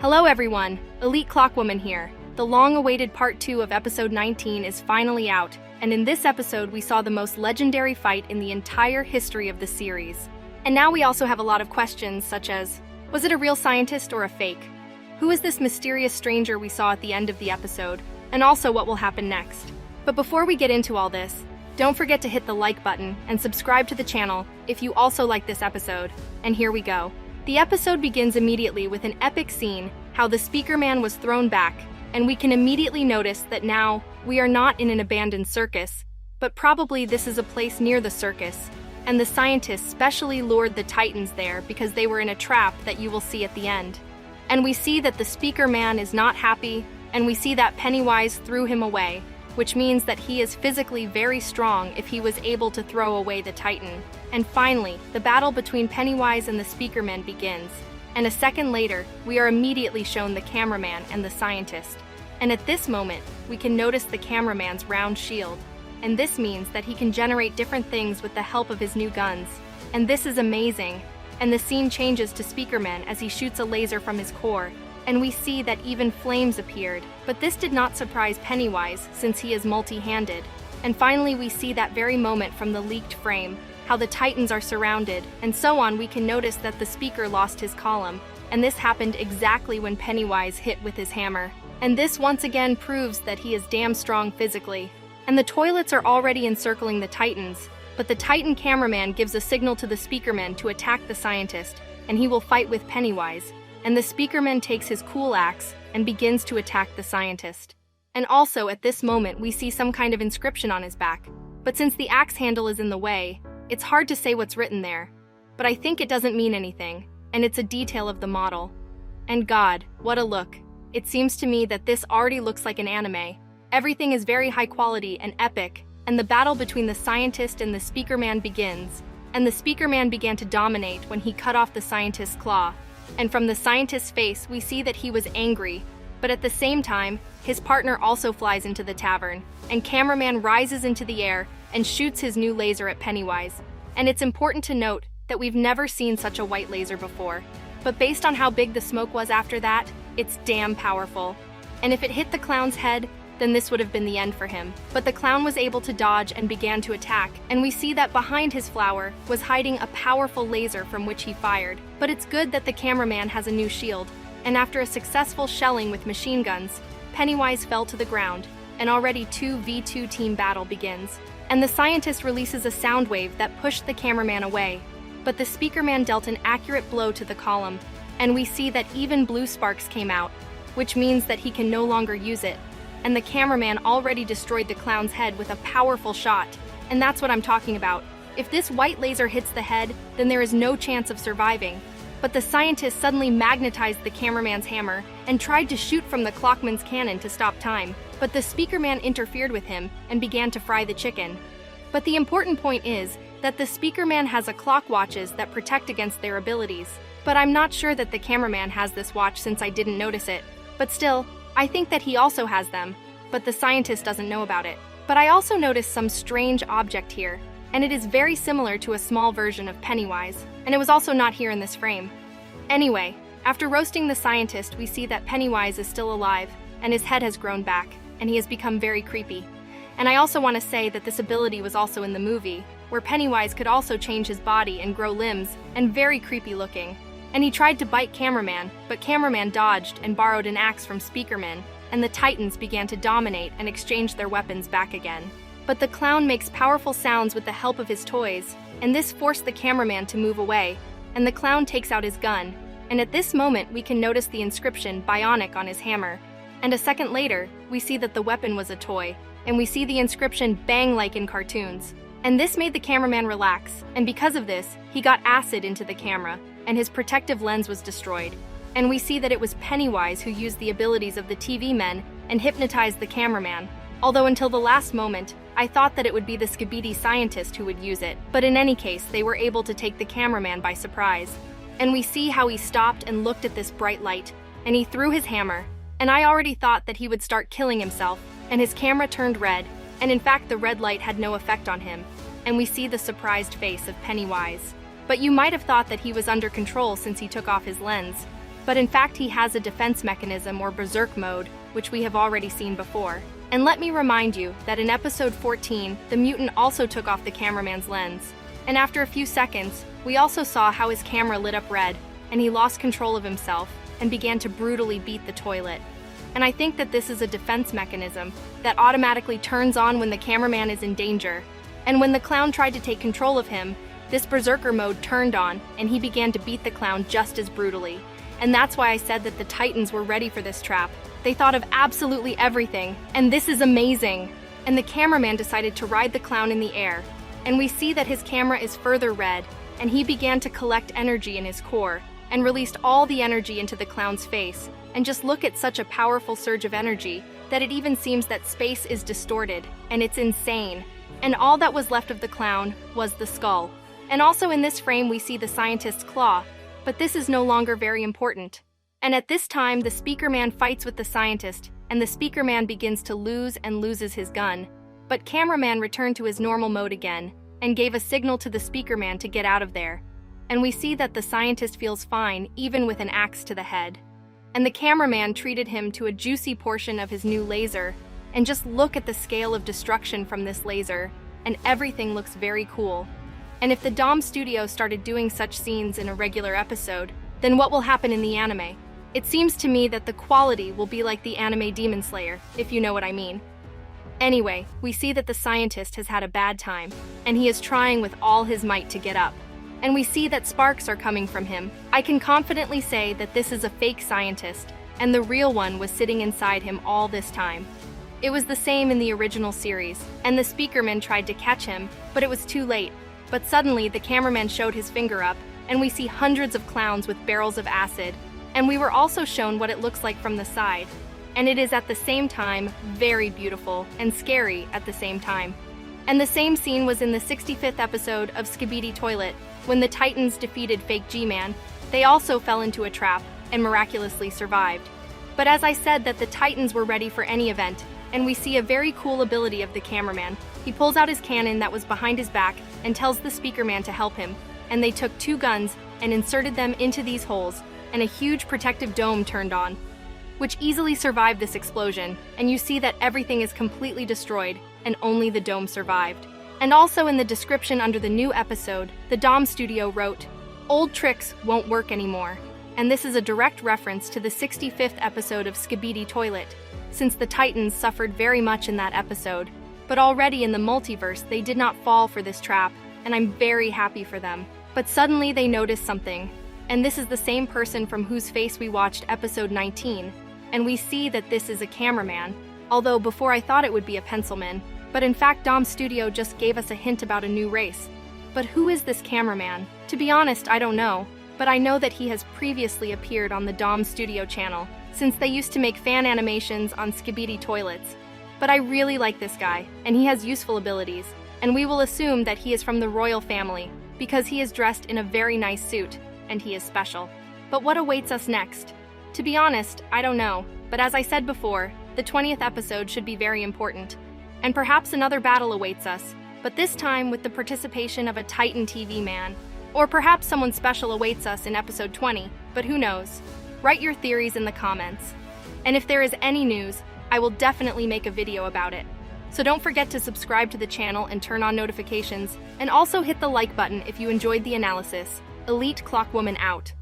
Hello everyone, Elite Clockwoman here. The long-awaited part 2 of episode 19 is finally out, and in this episode we saw the most legendary fight in the entire history of the series. And now we also have a lot of questions such as, was it a real scientist or a fake? Who is this mysterious stranger we saw at the end of the episode? And also what will happen next? But before we get into all this, don't forget to hit the like button and subscribe to the channel if you also like this episode. And here we go. The episode begins immediately with an epic scene, how the Speaker Man was thrown back, and we can immediately notice that now we are not in an abandoned circus, but probably this is a place near the circus, and the scientists specially lured the Titans there because they were in a trap that you will see at the end. And we see that the Speaker Man is not happy, and we see that Pennywise threw him away, which means that he is physically very strong if he was able to throw away the Titan. And finally, the battle between Pennywise and the Speaker Man begins. And a second later, we are immediately shown the cameraman and the scientist. And at this moment, we can notice the cameraman's round shield. And this means that he can generate different things with the help of his new guns. And this is amazing. And the scene changes to Speaker Man as he shoots a laser from his core. And we see that even flames appeared. But this did not surprise Pennywise since he is multi-handed. And finally we see that very moment from the leaked frame, how the Titans are surrounded, and so on. We can notice that the speaker lost his column, and this happened exactly when Pennywise hit with his hammer. And this once again proves that he is damn strong physically. And the toilets are already encircling the Titans, but the Titan cameraman gives a signal to the Speakerman to attack the scientist, and he will fight with Pennywise. And the Speakerman takes his cool axe and begins to attack the scientist. And also at this moment we see some kind of inscription on his back, but since the axe handle is in the way, it's hard to say what's written there. But I think it doesn't mean anything, and it's a detail of the model. And God, what a look. It seems to me that this already looks like an anime. Everything is very high quality and epic, and the battle between the scientist and the Speaker Man begins. And the Speaker Man began to dominate when he cut off the scientist's claw. And from the scientist's face, we see that he was angry, but at the same time, his partner also flies into the tavern, and cameraman rises into the air and shoots his new laser at Pennywise. And it's important to note that we've never seen such a white laser before, but based on how big the smoke was after that, it's damn powerful. And if it hit the clown's head, then this would have been the end for him. But the clown was able to dodge and began to attack, and we see that behind his flower was hiding a powerful laser from which he fired. But it's good that the cameraman has a new shield, and after a successful shelling with machine guns, Pennywise fell to the ground, and already 2v2 team battle begins. And the scientist releases a sound wave that pushed the cameraman away, but the Speaker Man dealt an accurate blow to the column, and we see that even blue sparks came out, which means that he can no longer use it. And the cameraman already destroyed the clown's head with a powerful shot. And that's what I'm talking about. If this white laser hits the head, then there is no chance of surviving. But the scientist suddenly magnetized the cameraman's hammer and tried to shoot from the clockman's cannon to stop time. But the Speaker Man interfered with him and began to fry the chicken. But the important point is that the Speaker Man has a clock watches that protect against their abilities. But I'm not sure that the cameraman has this watch since I didn't notice it. But still, I think that he also has them, but the scientist doesn't know about it. But I also noticed some strange object here, and it is very similar to a small version of Pennywise, and it was also not here in this frame. Anyway, after roasting the scientist, we see that Pennywise is still alive, and his head has grown back, and he has become very creepy. And I also want to say that this ability was also in the movie, where Pennywise could also change his body and grow limbs, and very creepy looking. And he tried to bite Cameraman, but Cameraman dodged and borrowed an axe from Speakerman, and the Titans began to dominate and exchange their weapons back again. But the clown makes powerful sounds with the help of his toys, and this forced the cameraman to move away, and the clown takes out his gun. And at this moment we can notice the inscription Bionic on his hammer. And a second later, we see that the weapon was a toy, and we see the inscription Bang like in cartoons. And this made the cameraman relax, and because of this, he got acid into the camera, and his protective lens was destroyed. And we see that it was Pennywise who used the abilities of the TV men and hypnotized the cameraman. Although until the last moment, I thought that it would be the SKIBIDI scientist who would use it, but in any case, they were able to take the cameraman by surprise. And we see how he stopped and looked at this bright light, and he threw his hammer. And I already thought that he would start killing himself, and his camera turned red, and in fact the red light had no effect on him. And we see the surprised face of Pennywise. But you might have thought that he was under control since he took off his lens. But in fact, he has a defense mechanism or berserk mode, which we have already seen before. And let me remind you that in episode 14, the mutant also took off the cameraman's lens. And after a few seconds, we also saw how his camera lit up red, and he lost control of himself and began to brutally beat the toilet. And I think that this is a defense mechanism that automatically turns on when the cameraman is in danger. And when the clown tried to take control of him, this berserker mode turned on, and he began to beat the clown just as brutally. And that's why I said that the Titans were ready for this trap. They thought of absolutely everything, and this is amazing. And the cameraman decided to ride the clown in the air. And we see that his camera is further red, and he began to collect energy in his core, and released all the energy into the clown's face. And just look at such a powerful surge of energy, that it even seems that space is distorted, and it's insane. And all that was left of the clown was the skull. And also in this frame we see the scientist's claw, but this is no longer very important. And at this time, the speaker man fights with the scientist, and the speaker man begins to lose and loses his gun. But cameraman returned to his normal mode again, and gave a signal to the speaker man to get out of there. And we see that the scientist feels fine, even with an axe to the head. And the cameraman treated him to a juicy portion of his new laser, and just look at the scale of destruction from this laser, and everything looks very cool. And if the Dom Studio started doing such scenes in a regular episode, then what will happen in the anime? It seems to me that the quality will be like the anime Demon Slayer, if you know what I mean. Anyway, we see that the scientist has had a bad time, and he is trying with all his might to get up. And we see that sparks are coming from him. I can confidently say that this is a fake scientist, and the real one was sitting inside him all this time. It was the same in the original series, and the speakerman tried to catch him, but it was too late. But suddenly, the cameraman showed his finger up, and we see hundreds of clowns with barrels of acid, and we were also shown what it looks like from the side. And it is at the same time very beautiful and scary at the same time. And the same scene was in the 65th episode of SKIBIDI Toilet, when the Titans defeated Fake G-Man. They also fell into a trap, and miraculously survived. But as I said that the Titans were ready for any event, and we see a very cool ability of the cameraman. He pulls out his cannon that was behind his back and tells the speaker man to help him, and they took 2 guns and inserted them into these holes, and a huge protective dome turned on, which easily survived this explosion, and you see that everything is completely destroyed, and only the dome survived. And also in the description under the new episode, the Dom Studio wrote, "Old tricks won't work anymore." And this is a direct reference to the 65th episode of SKIBIDI Toilet, since the Titans suffered very much in that episode. But already in the multiverse, they did not fall for this trap, and I'm very happy for them. But suddenly they noticed something, and this is the same person from whose face we watched episode 19, and we see that this is a cameraman, although before I thought it would be a pencilman. But in fact, Dom Studio just gave us a hint about a new race. But who is this cameraman? To be honest, I don't know, but I know that he has previously appeared on the Dom Studio channel, since they used to make fan animations on SKIBIDI Toilets. But I really like this guy, and he has useful abilities, and we will assume that he is from the royal family, because he is dressed in a very nice suit, and he is special. But what awaits us next? To be honest, I don't know, but as I said before, the 20th episode should be very important. And perhaps another battle awaits us, but this time with the participation of a Titan TV man. Or perhaps someone special awaits us in episode 20, but who knows? Write your theories in the comments. And if there is any news, I will definitely make a video about it. So don't forget to subscribe to the channel and turn on notifications, and also hit the like button if you enjoyed the analysis. Elite Clockwoman out.